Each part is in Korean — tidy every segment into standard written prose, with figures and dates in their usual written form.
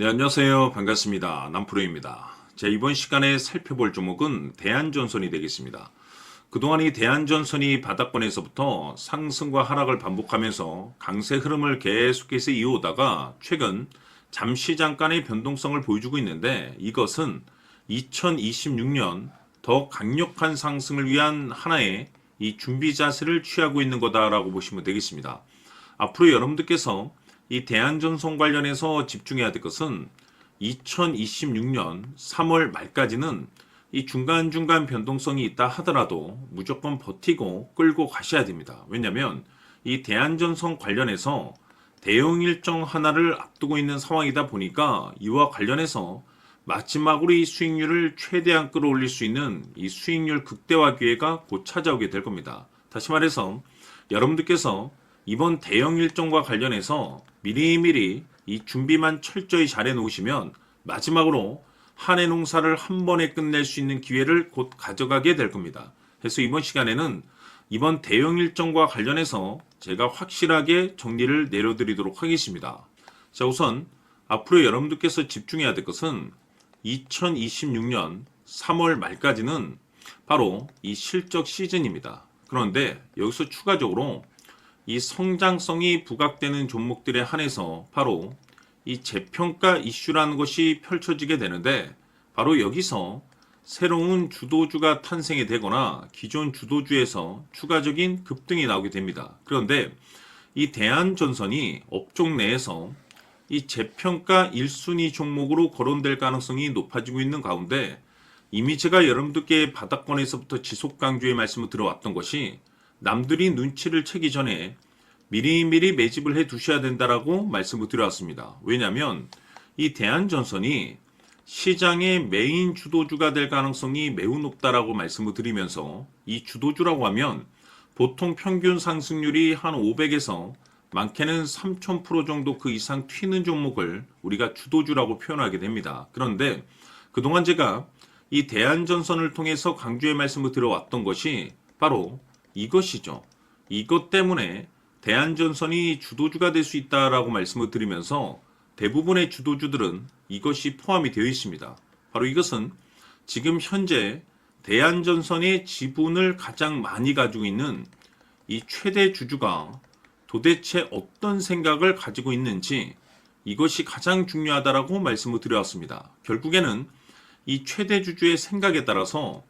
안녕하세요. 반갑습니다. 남프로입니다. 자, 이번 시간에 살펴볼 종목은 대한전선이 되겠습니다. 그동안 이 대한전선이 바닥권에서부터 상승과 하락을 반복하면서 강세 흐름을 계속해서 이어오다가 최근 잠시 잠깐의 변동성을 보여주고 있는데, 이것은 2026년 더 강력한 상승을 위한 하나의 이 준비 자세를 취하고 있는 거다라고 보시면 되겠습니다. 앞으로 여러분들께서 이 대한전선 관련해서 집중해야 될 것은 2026년 3월 말까지는 이 중간중간 변동성이 있다 하더라도 무조건 버티고 끌고 가셔야 됩니다. 왜냐하면 이 대한전선 관련해서 대응 일정 하나를 앞두고 있는 상황이다 보니까 이와 관련해서 마지막으로 이 수익률을 최대한 끌어올릴 수 있는 이 수익률 극대화 기회가 곧 찾아오게 될 겁니다. 다시 말해서 여러분들께서 이번 대형 일정과 관련해서 미리미리 이 준비만 철저히 잘해 놓으시면 마지막으로 한 해 농사를 한 번에 끝낼 수 있는 기회를 곧 가져가게 될 겁니다. 그래서 이번 시간에는 이번 대형 일정과 관련해서 제가 확실하게 정리를 내려드리도록 하겠습니다. 자, 우선 앞으로 여러분들께서 집중해야 될 것은 2026년 3월 말까지는 바로 이 실적 시즌입니다. 그런데 여기서 추가적으로 이 성장성이 부각되는 종목들에 한해서 바로 이 재평가 이슈라는 것이 펼쳐지게 되는데, 바로 여기서 새로운 주도주가 탄생이 되거나 기존 주도주에서 추가적인 급등이 나오게 됩니다. 그런데 이 대한전선이 업종 내에서 이 재평가 1순위 종목으로 거론될 가능성이 높아지고 있는 가운데, 이미 제가 여러분들께 바닥권에서부터 지속 강조의 말씀을 들어왔던 것이 남들이 눈치를 채기 전에 미리미리 매집을 해 두셔야 된다라고 말씀을 드려왔습니다. 왜냐하면 이 대한전선이 시장의 메인 주도주가 될 가능성이 매우 높다라고 말씀을 드리면서, 이 주도주라고 하면 보통 평균 상승률이 한 500에서 많게는 3000% 정도 그 이상 튀는 종목을 우리가 주도주라고 표현하게 됩니다. 그런데 그동안 제가 이 대한전선을 통해서 강조의 말씀을 드려왔던 것이 바로 이것이죠. 이것 때문에 대한전선이 주도주가 될 수 있다라고 말씀을 드리면서 대부분의 주도주들은 이것이 포함이 되어 있습니다. 바로 이것은 지금 현재 대한전선의 지분을 가장 많이 가지고 있는 이 최대 주주가 도대체 어떤 생각을 가지고 있는지, 이것이 가장 중요하다라고 말씀을 드려왔습니다. 결국에는 이 최대 주주의 생각에 따라서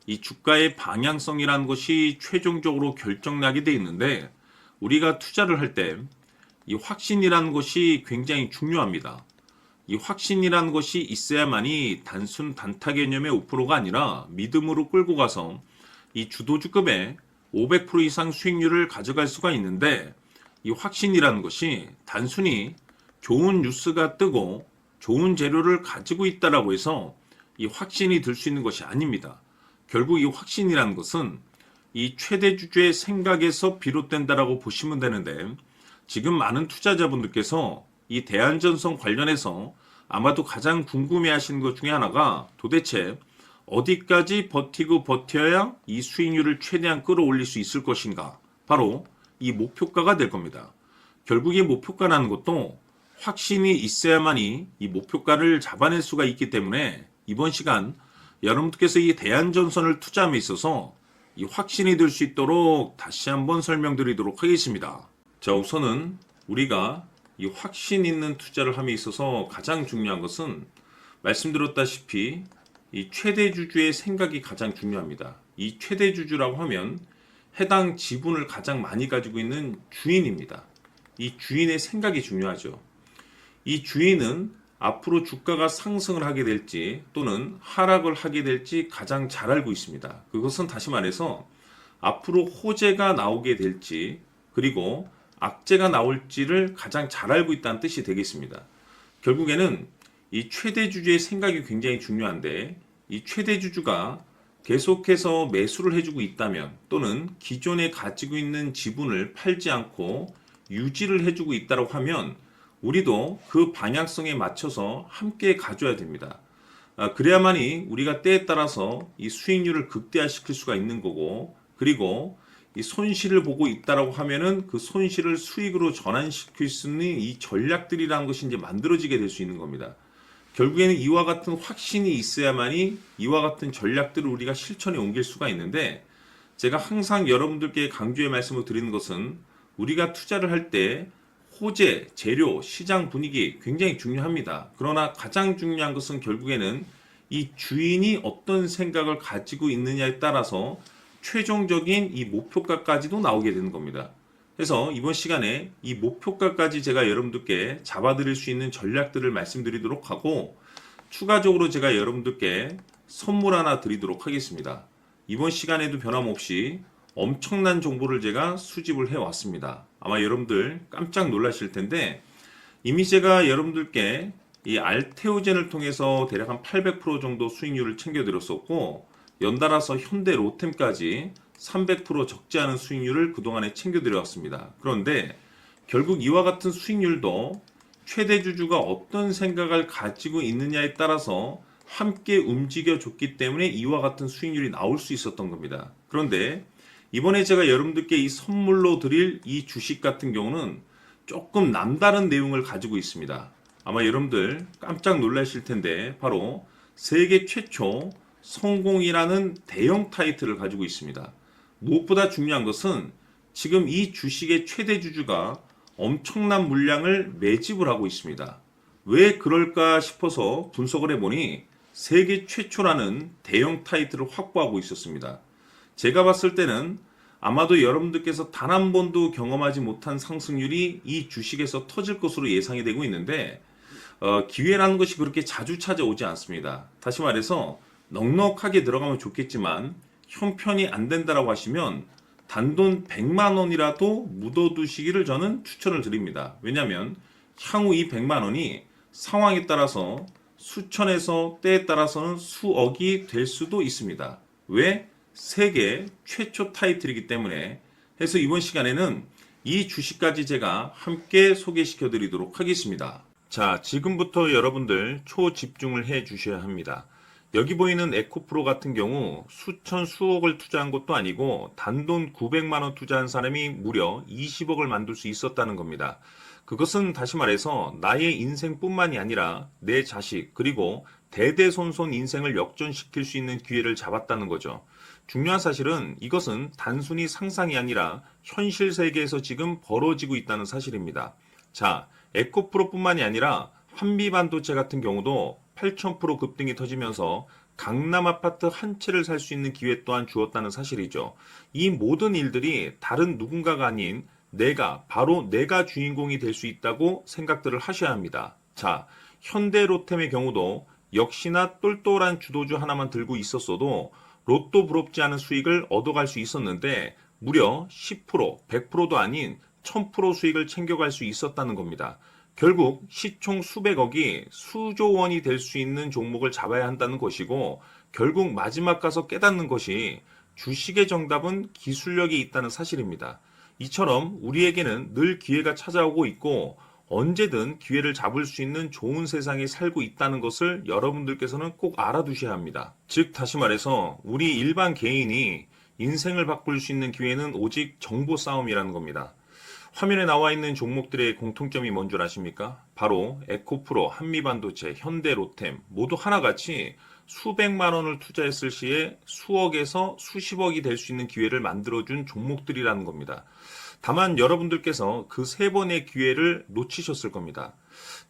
이 주가의 방향성이라는 것이 최종적으로 결정나게 되어 있는데, 우리가 투자를 할 때 이 확신이라는 것이 굉장히 중요합니다. 이 확신이라는 것이 있어야만이 단순 단타 개념의 5%가 아니라 믿음으로 끌고 가서 이 주도주급의 500% 이상 수익률을 가져갈 수가 있는데, 이 확신이라는 것이 단순히 좋은 뉴스가 뜨고 좋은 재료를 가지고 있다라고 해서 이 확신이 들 수 있는 것이 아닙니다. 결국 이 확신이라는 것은 이 최대 주주의 생각에서 비롯된다라고 보시면 되는데, 지금 많은 투자자분들께서 이 대한전선 관련해서 아마도 가장 궁금해하시는 것 중에 하나가 도대체 어디까지 버티고 버텨야 이 수익률을 최대한 끌어올릴 수 있을 것인가, 바로 이 목표가가 될 겁니다. 결국 이 목표가라는 것도 확신이 있어야만이 이 목표가를 잡아낼 수가 있기 때문에 이번 시간 여러분들께서 이 대한전선을 투자함에 있어서 이 확신이 될 수 있도록 다시 한번 설명드리도록 하겠습니다. 자, 우선은 우리가 이 확신 있는 투자를 함에 있어서 가장 중요한 것은 말씀드렸다시피 이 최대 주주의 생각이 가장 중요합니다. 이 최대 주주라고 하면 해당 지분을 가장 많이 가지고 있는 주인입니다. 이 주인의 생각이 중요하죠. 이 주인은 앞으로 주가가 상승을 하게 될지 또는 하락을 하게 될지 가장 잘 알고 있습니다. 그것은 다시 말해서 앞으로 호재가 나오게 될지 그리고 악재가 나올지를 가장 잘 알고 있다는 뜻이 되겠습니다. 결국에는 이 최대 주주의 생각이 굉장히 중요한데, 이 최대 주주가 계속해서 매수를 해주고 있다면 또는 기존에 가지고 있는 지분을 팔지 않고 유지를 해주고 있다고 하면 우리도 그 방향성에 맞춰서 함께 가져야 됩니다. 그래야만이 우리가 때에 따라서 이 수익률을 극대화시킬 수가 있는 거고, 그리고 이 손실을 보고 있다라고 하면은 그 손실을 수익으로 전환시킬 수 있는 이 전략들이라는 것이 이제 만들어지게 될 수 있는 겁니다. 결국에는 이와 같은 확신이 있어야만이 이와 같은 전략들을 우리가 실천에 옮길 수가 있는데, 제가 항상 여러분들께 강조의 말씀을 드리는 것은 우리가 투자를 할 때 호재, 재료, 시장 분위기 굉장히 중요합니다. 그러나 가장 중요한 것은 결국에는 이 주인이 어떤 생각을 가지고 있느냐에 따라서 최종적인 이 목표가까지도 나오게 되는 겁니다. 그래서 이번 시간에 이 목표가까지 제가 여러분들께 잡아드릴 수 있는 전략들을 말씀드리도록 하고, 추가적으로 제가 여러분들께 선물 하나 드리도록 하겠습니다. 이번 시간에도 변함없이 엄청난 정보를 제가 수집을 해왔습니다. 아마 여러분들 깜짝 놀라실 텐데, 이미 제가 여러분들께 이 알테오젠을 통해서 대략 한 800% 정도 수익률을 챙겨드렸었고, 연달아서 현대 로템까지 300% 적지 않은 수익률을 그동안에 챙겨드려왔습니다. 그런데 결국 이와 같은 수익률도 최대 주주가 어떤 생각을 가지고 있느냐에 따라서 함께 움직여줬기 때문에 이와 같은 수익률이 나올 수 있었던 겁니다. 그런데 이번에 제가 여러분들께 이 선물로 드릴 이 주식 같은 경우는 조금 남다른 내용을 가지고 있습니다. 아마 여러분들 깜짝 놀라실 텐데, 바로 세계 최초 성공이라는 대형 타이틀을 가지고 있습니다. 무엇보다 중요한 것은 지금 이 주식의 최대 주주가 엄청난 물량을 매집을 하고 있습니다. 왜 그럴까 싶어서 분석을 해보니 세계 최초라는 대형 타이틀을 확보하고 있었습니다. 제가 봤을 때는 아마도 여러분들께서 단 한 번도 경험하지 못한 상승률이 이 주식에서 터질 것으로 예상이 되고 있는데, 기회라는 것이 그렇게 자주 찾아오지 않습니다. 다시 말해서 넉넉하게 들어가면 좋겠지만 형편이 안 된다라고 하시면 단돈 100만 원이라도 묻어두시기를 저는 추천을 드립니다. 왜냐하면 향후 이 100만 원이 상황에 따라서 수천에서 때에 따라서는 수억이 될 수도 있습니다. 왜? 세계 최초 타이틀이기 때문에. 해서 이번 시간에는 이 주식까지 제가 함께 소개시켜 드리도록 하겠습니다. 자, 지금부터 여러분들 초집중을 해 주셔야 합니다. 여기 보이는 에코프로 같은 경우 수천 수억을 투자한 것도 아니고 단돈 900만 원 투자한 사람이 무려 20억을 만들 수 있었다는 겁니다. 그것은 다시 말해서 나의 인생뿐만이 아니라 내 자식 그리고 대대손손 인생을 역전시킬 수 있는 기회를 잡았다는 거죠. 중요한 사실은 이것은 단순히 상상이 아니라 현실 세계에서 지금 벌어지고 있다는 사실입니다. 자, 에코프로뿐만이 아니라 한미반도체 같은 경우도 8,000% 급등이 터지면서 강남 아파트 한 채를 살 수 있는 기회 또한 주었다는 사실이죠. 이 모든 일들이 다른 누군가가 아닌 바로 내가 주인공이 될 수 있다고 생각들을 하셔야 합니다. 자, 현대로템의 경우도 역시나 똘똘한 주도주 하나만 들고 있었어도 로또 부럽지 않은 수익을 얻어갈 수 있었는데 무려 10%, 100%도 아닌 1000% 수익을 챙겨갈 수 있었다는 겁니다. 결국 시총 수백억이 수조 원이 될 수 있는 종목을 잡아야 한다는 것이고, 결국 마지막 가서 깨닫는 것이 주식의 정답은 기술력이 있다는 사실입니다. 이처럼 우리에게는 늘 기회가 찾아오고 있고 언제든 기회를 잡을 수 있는 좋은 세상에 살고 있다는 것을 여러분들께서는 꼭 알아두셔야 합니다. 즉 다시 말해서 우리 일반 개인이 인생을 바꿀 수 있는 기회는 오직 정보 싸움이라는 겁니다. 화면에 나와 있는 종목들의 공통점이 뭔 줄 아십니까? 바로 에코프로, 한미반도체, 현대로템 모두 하나같이 수백만 원을 투자했을 시에 수억에서 수십억이 될 수 있는 기회를 만들어준 종목들이라는 겁니다. 다만 여러분들께서 그 세 번의 기회를 놓치셨을 겁니다.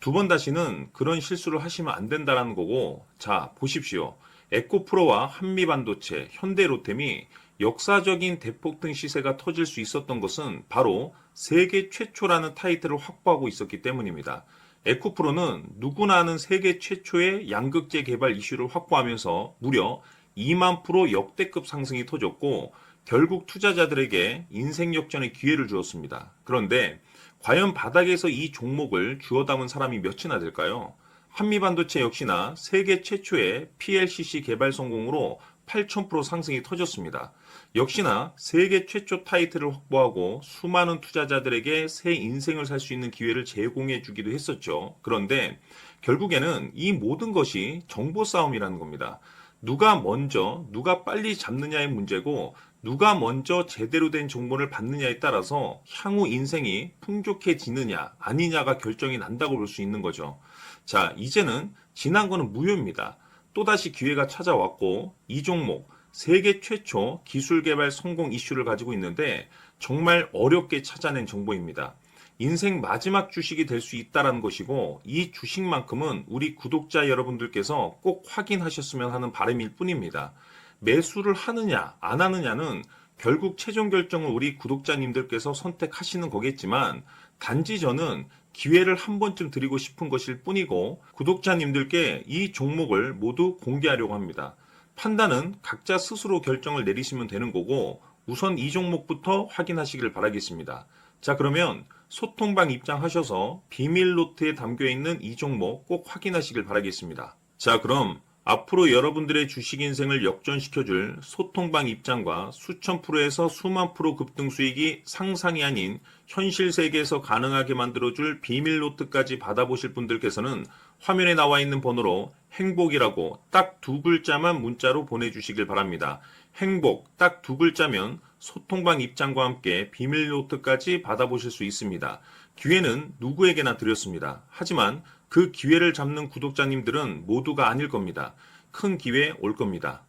두 번 다시는 그런 실수를 하시면 안 된다는 거고, 자 보십시오. 에코프로와 한미반도체, 현대로템이 역사적인 대폭등 시세가 터질 수 있었던 것은 바로 세계 최초라는 타이틀을 확보하고 있었기 때문입니다. 에코프로는 누구나 아는 세계 최초의 양극재 개발 이슈를 확보하면서 무려 2만 프로 역대급 상승이 터졌고 결국 투자자들에게 인생 역전의 기회를 주었습니다. 그런데 과연 바닥에서 이 종목을 주워 담은 사람이 몇이나 될까요? 한미반도체 역시나 세계 최초의 PLCC 개발 성공으로 8,000% 상승이 터졌습니다. 역시나 세계 최초 타이틀을 확보하고 수많은 투자자들에게 새 인생을 살 수 있는 기회를 제공해 주기도 했었죠. 그런데 결국에는 이 모든 것이 정보 싸움이라는 겁니다. 누가 먼저, 누가 빨리 잡느냐의 문제고 누가 먼저 제대로 된 정보를 받느냐에 따라서 향후 인생이 풍족해지느냐 아니냐가 결정이 난다고 볼 수 있는 거죠. 자, 이제는 지난 거는 무효입니다. 또다시 기회가 찾아왔고 이 종목 세계 최초 기술 개발 성공 이슈를 가지고 있는데 정말 어렵게 찾아낸 정보입니다. 인생 마지막 주식이 될 수 있다는 것이고 이 주식만큼은 우리 구독자 여러분들께서 꼭 확인하셨으면 하는 바람일 뿐입니다. 매수를 하느냐 안 하느냐는 결국 최종 결정을 우리 구독자님들께서 선택하시는 거겠지만 단지 저는 기회를 한 번쯤 드리고 싶은 것일 뿐이고 구독자님들께 이 종목을 모두 공개하려고 합니다. 판단은 각자 스스로 결정을 내리시면 되는 거고 우선 이 종목부터 확인하시길 바라겠습니다. 자, 그러면 소통방 입장하셔서 비밀 노트에 담겨있는 이 종목 꼭 확인하시길 바라겠습니다. 자, 그럼 앞으로 여러분들의 주식 인생을 역전시켜줄 소통방 입장과 수천 프로에서 수만 프로 급등 수익이 상상이 아닌 현실 세계에서 가능하게 만들어줄 비밀 노트까지 받아보실 분들께서는 화면에 나와 있는 번호로 행복이라고 딱 두 글자만 문자로 보내주시길 바랍니다. 행복 딱 두 글자면 소통방 입장과 함께 비밀 노트까지 받아보실 수 있습니다. 기회는 누구에게나 드렸습니다. 하지만 그 기회를 잡는 구독자님들은 모두가 아닐 겁니다. 큰 기회 올 겁니다.